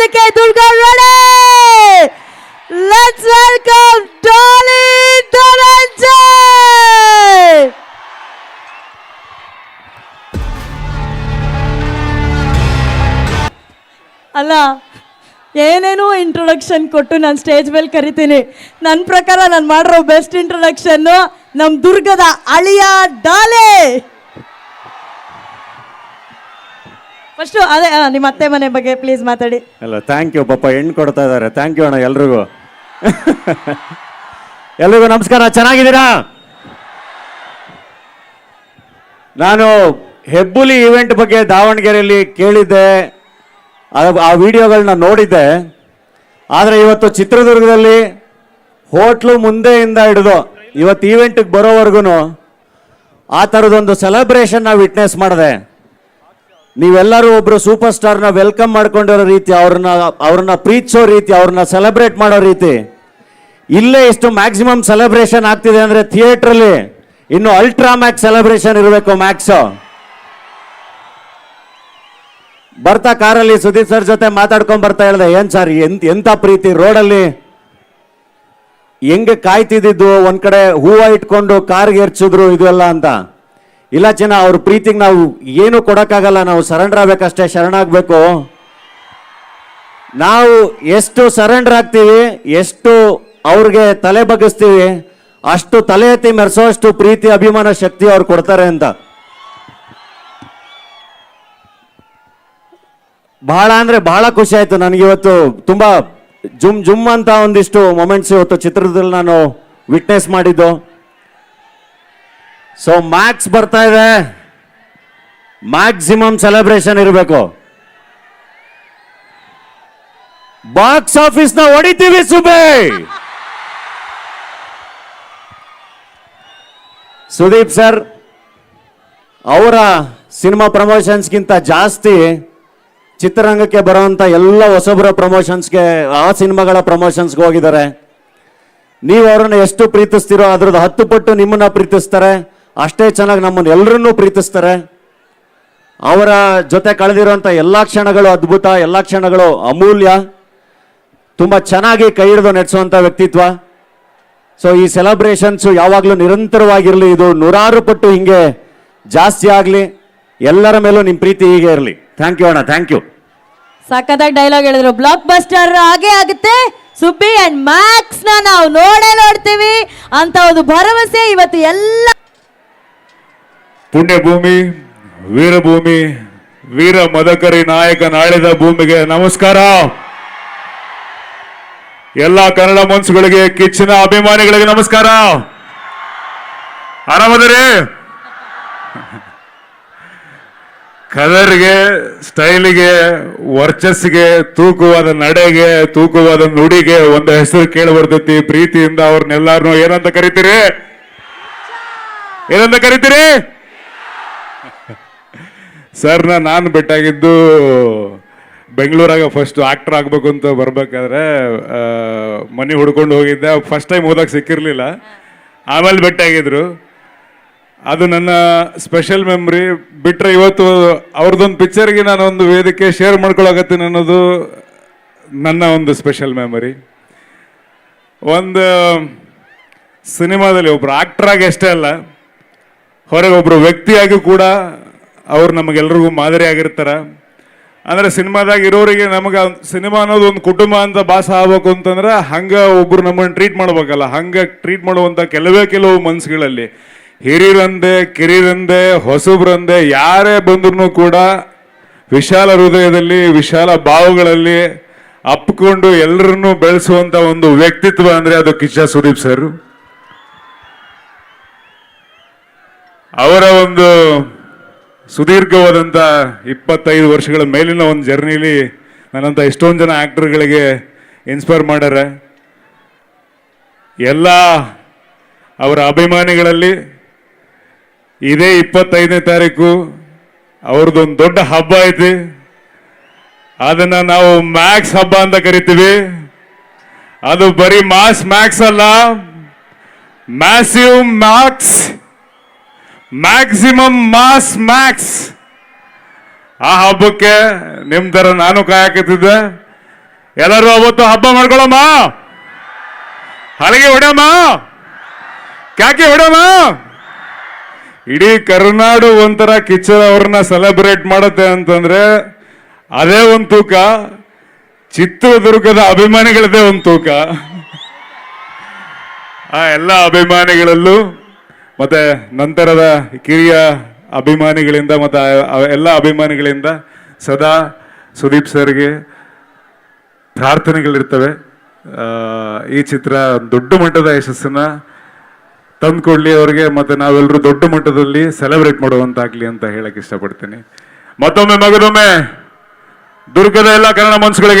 ಮಾಡೋದಕ್ಕೆ Durga ready. Let's welcome Daali Dhananjay. ಅಲ್ಲ ಏನೇನೋ ಇಂಟ್ರೊಡಕ್ಷನ್ ಕೊಟ್ಟು ನಾನು ಸ್ಟೇಜ್ ಮೇಲೆ ಕರಿತೀನಿ. ನನ್ನ ಪ್ರಕಾರ ನಾನು ಮಾಡಿರೋ ಬೆಸ್ಟ್ ಇಂಟ್ರೊಡಕ್ಷನ್ನು ನಮ್ಮ ದುರ್ಗದ ಅಳಿಯ ಡಾಲೆ. ಫಸ್ಟು ಅದೇ ನಿಮ್ಮ ಅತ್ತೆ ಮನೆ ಬಗ್ಗೆ ಪ್ಲೀಸ್ ಮಾತಾಡಿ. ಅಲ್ಲ ಥ್ಯಾಂಕ್ ಯು ಪಾಪ ಹೆಣ್ಣು ಕೊಡ್ತಾ ಇದ್ದಾರೆ. ಥ್ಯಾಂಕ್ ಯು ಅಣ್ಣ ಎಲ್ರಿಗೂ. ಎಲ್ರಿಗೂ ನಮಸ್ಕಾರ. ಚೆನ್ನಾಗಿದ್ದೀರಾ? ನಾನು ಹೆಬ್ಬುಲಿ ಇವೆಂಟ್ ಬಗ್ಗೆ ದಾವಣಗೆರೆಯಲ್ಲಿ ಕೇಳಿದ್ದೆ, ಆ ವಿಡಿಯೋಗಳನ್ನ ನೋಡಿದ್ದೆ. ಆದರೆ ಇವತ್ತು ಚಿತ್ರದುರ್ಗದಲ್ಲಿ ಹೋಟ್ಲು ಮುಂದೆಯಿಂದ ಹಿಡಿದು ಇವತ್ತು ಈವೆಂಟಿಗೆ ಬರೋವರೆಗೂ ಆ ಥರದೊಂದು ಸೆಲೆಬ್ರೇಷನ್ನ ವಿಟ್ನೆಸ್ ಮಾಡಿದೆ. ನೀವೆಲ್ಲರೂ ಒಬ್ಬರು ಸೂಪರ್ ಸ್ಟಾರ್ನ ವೆಲ್ಕಮ್ ಮಾಡ್ಕೊಂಡಿರೋ ರೀತಿ, ಅವ್ರನ್ನ ಪ್ರೀತಿಸೋ ರೀತಿ, ಅವ್ರನ್ನ ಸೆಲೆಬ್ರೇಟ್ ಮಾಡೋ ರೀತಿ, ಇಲ್ಲೇ ಇಷ್ಟು ಮ್ಯಾಕ್ಸಿಮಮ್ ಸೆಲೆಬ್ರೇಷನ್ ಆಗ್ತಿದೆ ಅಂದರೆ ಥಿಯೇಟ್ರಲ್ಲಿ ಇನ್ನು ಅಲ್ಟ್ರಾ ಮ್ಯಾಕ್ಸ್ ಸೆಲೆಬ್ರೇಷನ್ ಇರಬೇಕು. ಮ್ಯಾಕ್ಸು ಬರ್ತಾ ಕಾರಲ್ಲಿ ಸುದೀಪ್ ಸರ್ ಜೊತೆ ಮಾತಾಡ್ಕೊಂಡ್ ಬರ್ತಾ ಹೇಳಿದೆ, ಏನ್ ಸರ್ ಎಂತ ಪ್ರೀತಿ ರೋಡಲ್ಲಿ ಹೆಂಗೆ ಕಾಯ್ತಿದ್ದು, ಒಂದ್ ಕಡೆ ಹೂವು ಇಟ್ಕೊಂಡು ಕಾರ್ಗೆ ಎರ್ಚಿದ್ರು ಇದೆಲ್ಲ ಅಂತ. ಇಲ್ಲ ಚಿನ್ನ, ಅವ್ರ ಪ್ರೀತಿಗೆ ನಾವು ಏನು ಕೊಡಕ್ಕಾಗಲ್ಲ, ನಾವು ಸರೆಂಡರ್ ಆಗ್ಬೇಕಷ್ಟೇ, ಶರಣಾಗಬೇಕು. ನಾವು ಎಷ್ಟು ಸರೆಂಡರ್ ಆಗ್ತೀವಿ, ಎಷ್ಟು ಅವ್ರಿಗೆ ತಲೆ ಬಗ್ಗಿಸ್ತೀವಿ, ಅಷ್ಟು ತಲೆ ಎತ್ತಿ ಮೆರೆಸೋ ಅಷ್ಟು ಪ್ರೀತಿ ಅಭಿಮಾನ ಶಕ್ತಿ ಅವ್ರು ಕೊಡ್ತಾರೆ ಅಂತ. ಬಹಳ ಅಂದ್ರೆ ಬಹಳ ಖುಷಿ ಆಯ್ತು ನನಗೆ. ಇವತ್ತು ತುಂಬಾ ಜುಮ್ ಅಂತ ಒಂದಿಷ್ಟು ಮೊಮೆಂಟ್ಸ್ ಇವತ್ತು ಚಿತ್ರದಲ್ಲಿ ನಾನು ವಿಟ್ನೆಸ್ ಮಾಡಿದ್ದು. ಸೊ ಮ್ಯಾಕ್ಸ್ ಬರ್ತಾ ಇದೆ, ಮ್ಯಾಕ್ಸಿಮಮ್ ಸೆಲೆಬ್ರೇಷನ್ ಇರಬೇಕು. ಬಾಕ್ಸ್ ಆಫೀಸ್ ನ ಹೊಡಿತೀವಿ ಸುಬೇ. ಸುದೀಪ್ ಸರ್ ಅವರ ಸಿನಿಮಾ ಪ್ರಮೋಷನ್ಸ್ಗಿಂತ ಜಾಸ್ತಿ ಚಿತ್ರರಂಗಕ್ಕೆ ಬರುವಂತ ಎಲ್ಲ ಹೊಸಬರ ಪ್ರಮೋಷನ್ಸ್ಗೆ, ಆ ಸಿನಿಮಾಗಳ ಪ್ರಮೋಷನ್ಸ್ಗೆ ಹೋಗಿದ್ದಾರೆ. ನೀವು ಅವರನ್ನು ಎಷ್ಟು ಪ್ರೀತಿಸ್ತೀರೋ ಅದ್ರದ್ದು 10 ಪಟ್ಟು ನಿಮ್ಮನ್ನ ಪ್ರೀತಿಸ್ತಾರೆ. ಅಷ್ಟೇ ಚೆನ್ನಾಗಿ ನಮ್ಮನ್ನು ಎಲ್ಲರನ್ನೂ ಪ್ರೀತಿಸ್ತಾರೆ. ಅವರ ಜೊತೆ ಕಳೆದಿರುವಂಥ ಎಲ್ಲ ಕ್ಷಣಗಳು ಅದ್ಭುತ, ಎಲ್ಲ ಕ್ಷಣಗಳು ಅಮೂಲ್ಯ. ತುಂಬ ಚೆನ್ನಾಗಿ ಕೈ ಹಿಡಿದು ನಡೆಸುವಂಥ ವ್ಯಕ್ತಿತ್ವ. ಸೊ ಈ ಸೆಲೆಬ್ರೇಷನ್ಸು ಯಾವಾಗಲೂ ನಿರಂತರವಾಗಿರಲಿ, ಇದು 100 ಪಟ್ಟು ಹಿಂಗೆ ಜಾಸ್ತಿ ಆಗಲಿ. ಎಲ್ಲರ ಮೇಲೂ ನಿಮ್ಮ ಪ್ರೀತಿ ಹೀಗೆ ಇರಲಿ. ಥ್ಯಾಂಕ್ ಯು ಅಣ್ಣ, ಥ್ಯಾಂಕ್ ಯು. ಸಖತ್ತಾಗಿ ಡೈಲಾಗ್ ಹೇಳಿದ್ರು. ಬ್ಲಾಕ್ ಬಸ್ಟರ್ ಆಗೇ ಆಗುತ್ತೆ. ಸುಬ್ಬಿ ಅಂಡ್ ಮ್ಯಾಕ್ಸ್ ನಾವು ನೋಡ್ತೀವಿ ಅಂತ ಒಂದು ಭರವಸೆ ಇವತ್ತು ಎಲ್ಲ ಪುಣ್ಯಭೂಮಿ, ವೀರಭೂಮಿ, ವೀರ ಮದಕರಿ ನಾಯಕ ನಾಳಿದ ಭೂಮಿಗೆ ನಮಸ್ಕಾರ. ಎಲ್ಲ ಕನ್ನಡ ಮನ್ಸುಗಳಿಗೆ, ಕಿಚ್ಚಿನ ಅಭಿಮಾನಿಗಳಿಗೆ ನಮಸ್ಕಾರ. ಆರಾಮದರಿ? ಕಲರ್ಗೆ, ಸ್ಟೈಲಿಗೆ, ವರ್ಚಸ್ಸಿಗೆ, ತೂಕವಾದ ನಡೆಗೆ, ತೂಕವಾದ ನುಡಿಗೆ ಒಂದು ಹೆಸರು ಕೇಳಿ ಬರ್ತೈತಿ. ಪ್ರೀತಿಯಿಂದ ಅವ್ರನ್ನೆಲ್ಲಾರನು ಏನಂತ ಕರಿತೀರಿ? ಏನಂತ ಕರಿತೀರಿ? ಸರ್ನ ನಾನು ಬೆಟ್ಟಾಗಿದ್ದು ಬೆಂಗಳೂರಾಗ ಫಸ್ಟ್ ಆಕ್ಟರ್ ಆಗ್ಬೇಕು ಅಂತ ಬರ್ಬೇಕಾದ್ರೆ ಮನೆ ಹುಡ್ಕೊಂಡು ಹೋಗಿದ್ದೆ. ಫಸ್ಟ್ ಟೈಮ್ ಹೋದಾಗ ಸಿಕ್ಕಿರ್ಲಿಲ್ಲ, ಆಮೇಲೆ ಬೆಟ್ಟಾಗಿದ್ರು. ಅದು ನನ್ನ ಸ್ಪೆಷಲ್ ಮೆಮ್ರಿ. ಬಿಟ್ರೆ ಇವತ್ತು ಅವ್ರದ್ದೊಂದು ಪಿಕ್ಚರ್ಗೆ ನಾನು ಒಂದು ವೇದಿಕೆ ಶೇರ್ ಮಾಡ್ಕೊಳಕತ್ತೀನಿ ಅನ್ನೋದು ನನ್ನ ಒಂದು ಸ್ಪೆಷಲ್ ಮೆಮರಿ. ಒಂದು ಸಿನಿಮಾದಲ್ಲಿ ಒಬ್ರು ಆಕ್ಟರಾಗಿ ಅಷ್ಟೇ ಅಲ್ಲ, ಹೊರಗೆ ಒಬ್ರು ವ್ಯಕ್ತಿಯಾಗಿ ಕೂಡ ಅವ್ರು ನಮಗೆಲ್ರಿಗೂ ಮಾದರಿ ಆಗಿರ್ತಾರೆ. ಅಂದರೆ ಸಿನಿಮಾದಾಗ ಇರೋರಿಗೆ ನಮಗೆ ಸಿನಿಮಾ ಅನ್ನೋದು ಒಂದು ಕುಟುಂಬ ಅಂತ ಭಾಸ ಆಗ್ಬೇಕು ಅಂತಂದ್ರೆ ಹಂಗೆ ಒಬ್ರು ನಮ್ಮನ್ನು ಟ್ರೀಟ್ ಮಾಡ್ಬೇಕಲ್ಲ. ಹಂಗೆ ಟ್ರೀಟ್ ಮಾಡುವಂಥ ಕೆಲವು ಮನಸ್ಸುಗಳಲ್ಲಿ ಹಿರಿಯರಂದೆ, ಕಿರಿಯರಂದೆ, ಹೊಸಬ್ರಂದೆ ಯಾರೇ ಬಂದ್ರೂ ಕೂಡ ವಿಶಾಲ ಹೃದಯದಲ್ಲಿ, ವಿಶಾಲ ಭಾವಗಳಲ್ಲಿ ಅಪ್ಕೊಂಡು ಎಲ್ಲರನ್ನೂ ಬೆಳೆಸುವಂಥ ಒಂದು ವ್ಯಕ್ತಿತ್ವ ಅಂದರೆ ಅದು ಕಿಚ್ಚ ಸುದೀಪ್ ಸರ್. ಅವರ ಒಂದು ಸುದೀರ್ಘವಾದಂಥ 25 ವರ್ಷಗಳ ಮೇಲಿನ ಒಂದು ಜರ್ನಿಲಿ ನನ್ನಂಥ ಎಷ್ಟೊಂದು ಜನ ಆ್ಯಕ್ಟರ್ಗಳಿಗೆ ಇನ್ಸ್ಪೈರ್ ಮಾಡ್ಯಾರ. ಎಲ್ಲ ಅವರ ಅಭಿಮಾನಿಗಳಲ್ಲಿ ಇದೇ 25ನೇ ತಾರೀಕು ಅವ್ರದ್ದೊಂದು ದೊಡ್ಡ ಹಬ್ಬ ಐತಿ. ಅದನ್ನ ನಾವು ಮ್ಯಾಕ್ಸ್ ಹಬ್ಬ ಅಂತ ಕರಿತೀವಿ. ಅದು ಬರೀ ಮ್ಯಾಕ್ಸ್ ಅಲ್ಲ, ಮ್ಯಾಸಿವ್ ಮ್ಯಾಕ್ಸ್, ಮ್ಯಾಕ್ಸಿಮಮ್ ಮ್ಯಾಕ್ಸ್. ಆ ಹಬ್ಬಕ್ಕೆ ನಿಮ್ಮ ಥರ ನಾನು ಕಾಯಕತ್ತಿದ್ದೆ. ಎಲ್ಲರೂ ಅವತ್ತು ಹಬ್ಬ ಮಾಡ್ಕೊಳಮ್ಮ, ಹಲಗೆ ಹೊಡಮ್ಮ, ಕ್ಯಾಕೆ ಹೊಡಮ್ಮ. ಇಡೀ ಕರ್ನಾಡು ಒಂಥರ ಕಿಚ್ಚರ್ ಅವ್ರನ್ನ ಸೆಲೆಬ್ರೇಟ್ ಮಾಡುತ್ತೆ ಅಂತಂದ್ರೆ ಅದೇ ಒಂದು ತೂಕ. ಚಿತ್ರದುರ್ಗದ ಅಭಿಮಾನಿಗಳದೇ ಒಂದು ತೂಕ. ಆ ಎಲ್ಲ ಅಭಿಮಾನಿಗಳಲ್ಲೂ ಮತ್ತೆ ನಂತರದ ಕಿರಿಯ ಅಭಿಮಾನಿಗಳಿಂದ ಮತ್ತೆ ಎಲ್ಲ ಅಭಿಮಾನಿಗಳಿಂದ ಸದಾ ಸುದೀಪ್ ಸರ್ಗೆ ಪ್ರಾರ್ಥನೆಗಳಿರ್ತವೆ. ಈ ಚಿತ್ರ ದೊಡ್ಡ ಮಟ್ಟದ ಯಶಸ್ಸನ್ನ ತಂದ್ಕೊಡ್ಲಿ ಅವ್ರಿಗೆ, ಮತ್ತೆ ನಾವೆಲ್ಲರೂ ದೊಡ್ಡ ಮಟ್ಟದಲ್ಲಿ ಸೆಲೆಬ್ರೇಟ್ ಮಾಡುವಂತಾಗ್ಲಿ ಅಂತ ಹೇಳಕ್ ಇಷ್ಟಪಡ್ತೀನಿ. ಮತ್ತೊಮ್ಮೆ ಮಗದೊಮ್ಮೆ ದುರ್ಗದ ಎಲ್ಲ ಕನ್ನಡ ಮನಸ್ಸುಗಳಿಗೆ